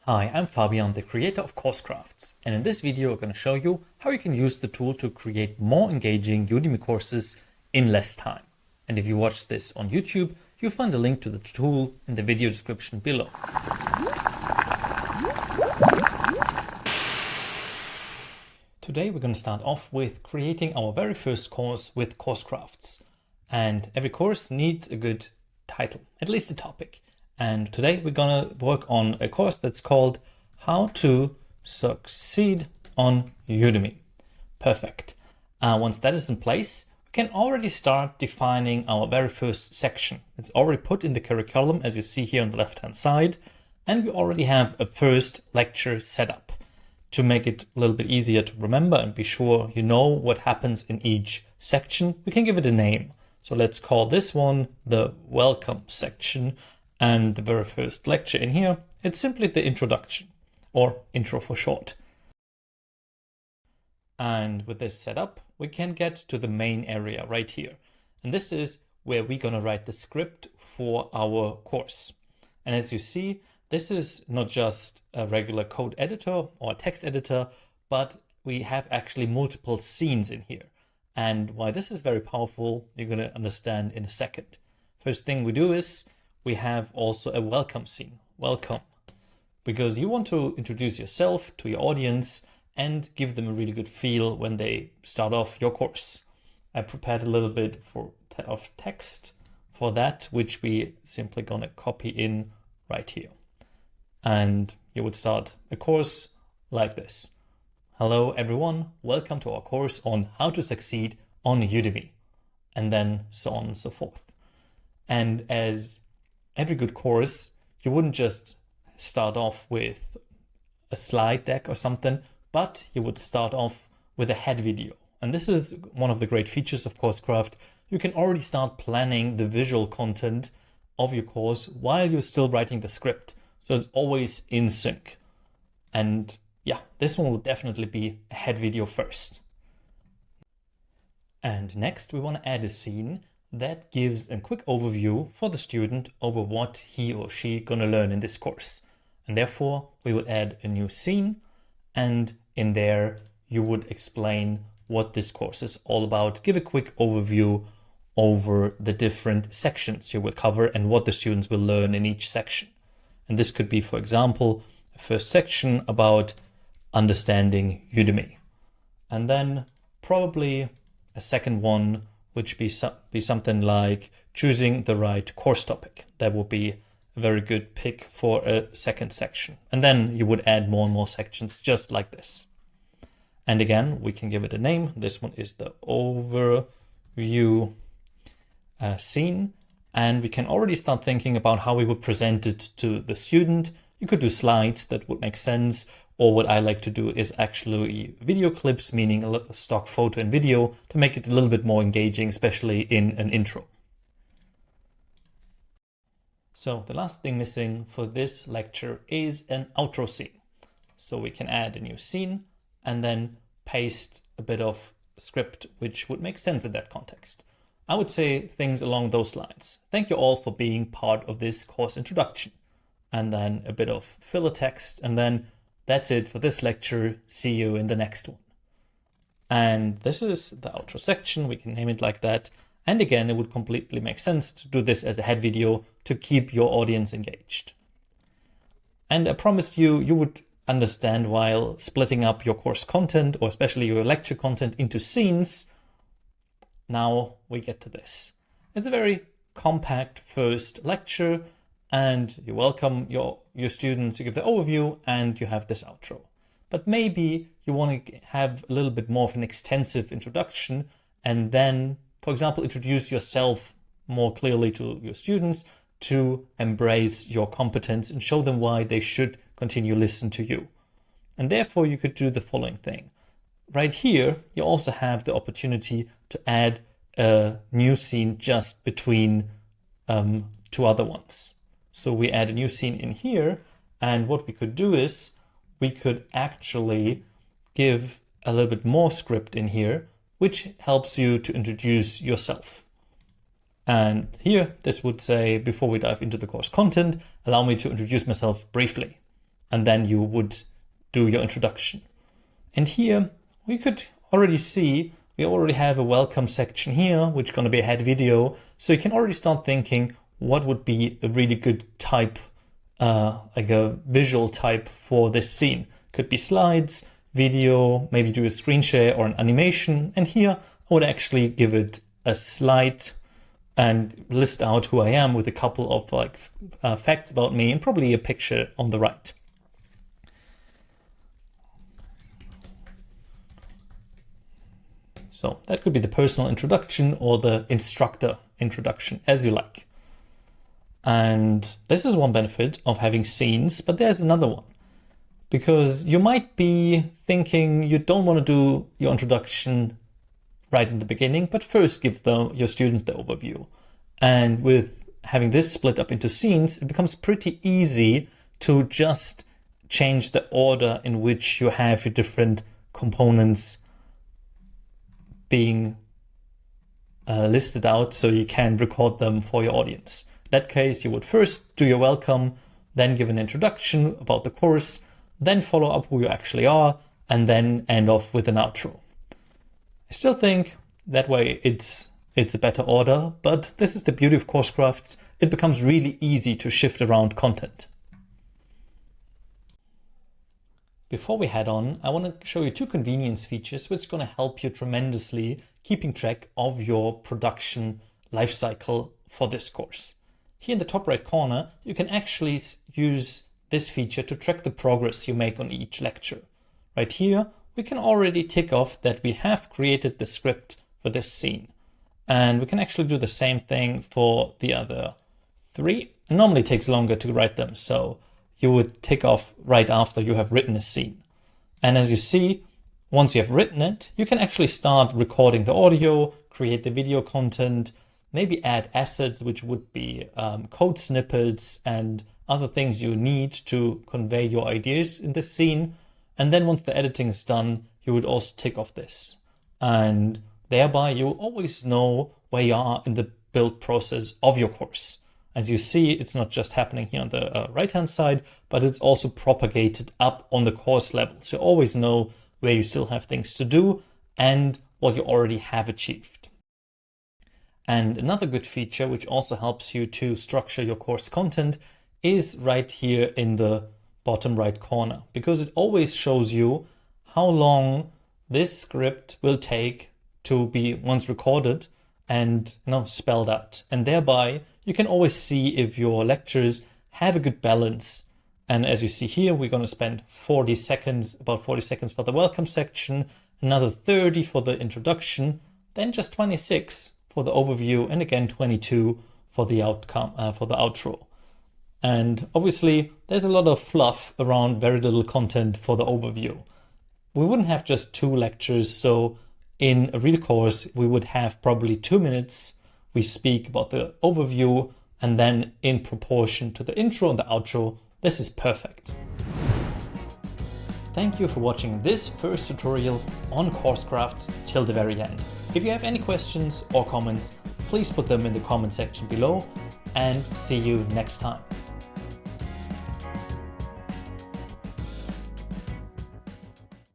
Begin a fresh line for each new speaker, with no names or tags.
Hi, I'm Fabian, the creator of CourseCrafts, and in this video I'm going to show you how you can use the tool to create more engaging Udemy courses in less time. And if you watch this on YouTube, you'll find a link to the tool in the video description below. Today we're going to start off with creating our very first course with CourseCrafts. And every course needs a good title, at least a topic. And today we're going to work on a course that's called How to Succeed on Udemy. Perfect. Once that is in place, we can already start defining our very first section. It's already put in the curriculum, as you see here on the left-hand side. And we already have a first lecture set up. To make it a little bit easier to remember and be sure you know what happens in each section, we can give it a name. So let's call this one the Welcome section. And the very first lecture in here, it's simply the introduction, or intro for short. And with this set up, we can get to the main area right here. And this is where we're going to write the script for our course. And as you see, this is not just a regular code editor or text editor, but we have actually multiple scenes in here. And why this is very powerful, you're going to understand in a second. First thing we do is we have also a welcome scene. Welcome. Because you want to introduce yourself to your audience and give them a really good feel when they start off your course. I prepared a little bit of text for that, which we simply gonna copy in right here. And you would start a course like this. Hello everyone, welcome to our course on how to succeed on Udemy. And then so on and so forth. And as every good course, you wouldn't just start off with a slide deck or something, but you would start off with a head video. And this is one of the great features of CourseCraft. You can already start planning the visual content of your course while you're still writing the script. So it's always in sync. And yeah, this one will definitely be a head video first. And next we want to add a scene that gives a quick overview for the student over what he or she gonna learn in this course. And therefore we would add a new scene, and in there you would explain what this course is all about, give a quick overview over the different sections you will cover and what the students will learn in each section. And this could be, for example, a first section about understanding Udemy. And then probably a second one which be something like choosing the right course topic. That would be a very good pick for a second section. And then you would add more and more sections just like this. And again, we can give it a name. This one is the overview scene. And we can already start thinking about how we would present it to the student. You could do slides that would make sense. Or what I like to do is actually video clips, meaning a stock photo and video, to make it a little bit more engaging, especially in an intro. So the last thing missing for this lecture is an outro scene. So we can add a new scene and then paste a bit of script which would make sense in that context. I would say things along those lines. Thank you all for being part of this course introduction. And then a bit of filler text, and then that's it for this lecture. See you in the next one. And this is the outro section. We can name it like that. And again, it would completely make sense to do this as a head video to keep your audience engaged. And I promised you would understand while splitting up your course content, or especially your lecture content, into scenes. Now we get to this. It's a very compact first lecture. And you welcome your students, you give the overview, and you have this outro. But maybe you want to have a little bit more of an extensive introduction, and then, for example, introduce yourself more clearly to your students to embrace your competence and show them why they should continue listen to you. And therefore, you could do the following thing. Right here, you also have the opportunity to add a new scene just between two other ones. So we add a new scene in here, and what we could do is we could actually give a little bit more script in here, which helps you to introduce yourself. And here, this would say, before we dive into the course content, allow me to introduce myself briefly. and then you would do your introduction. And here we could already see we already have a welcome section here, which is going to be a head video. So you can already start thinking what would be a really good type, like a visual type for this scene. Could be slides, video, maybe do a screen share or an animation. And here I would actually give it a slide and list out who I am with a couple of like facts about me and probably a picture on the right. So that could be the personal introduction or the instructor introduction, as you like. And this is one benefit of having scenes, but there's another one. Because you might be thinking you don't want to do your introduction right in the beginning, but first give your students the overview. And with having this split up into scenes, it becomes pretty easy to just change the order in which you have your different components being listed out so you can record them for your audience. In that case, you would first do your welcome, then give an introduction about the course, then follow up who you actually are, and then end off with an outro. I still think that way it's a better order, but this is the beauty of CourseCrafts. It becomes really easy to shift around content. Before we head on, I want to show you two convenience features which are going to help you tremendously keeping track of your production lifecycle for this course. Here in the top right corner, you can actually use this feature to track the progress you make on each lecture. Right here, we can already tick off that we have created the script for this scene. And we can actually do the same thing for the other three. It normally takes longer to write them, so you would tick off right after you have written a scene. And as you see, once you have written it, you can actually start recording the audio, create the video content, maybe add assets, which would be code snippets and other things you need to convey your ideas in this scene. And then once the editing is done, you would also tick off this. And thereby you always know where you are in the build process of your course. As you see, it's not just happening here on the right-hand side, but it's also propagated up on the course level. So you always know where you still have things to do and what you already have achieved. And another good feature, which also helps you to structure your course content, is right here in the bottom right corner, because it always shows you how long this script will take to be once recorded and spelled out. And thereby you can always see if your lectures have a good balance. And as you see here, we're going to spend 40 seconds, about 40 seconds for the welcome section, another 30 for the introduction, then just 26 for the overview, and again 22 for the outro. And obviously there's a lot of fluff around very little content for the overview. We wouldn't have just 2 lectures, so in a real course we would have probably 2 minutes. We speak about the overview, and then in proportion to the intro and the outro, this is perfect. Thank you for watching this first tutorial on CourseCrafts till the very end. If you have any questions or comments, please put them in the comment section below, and see you next time.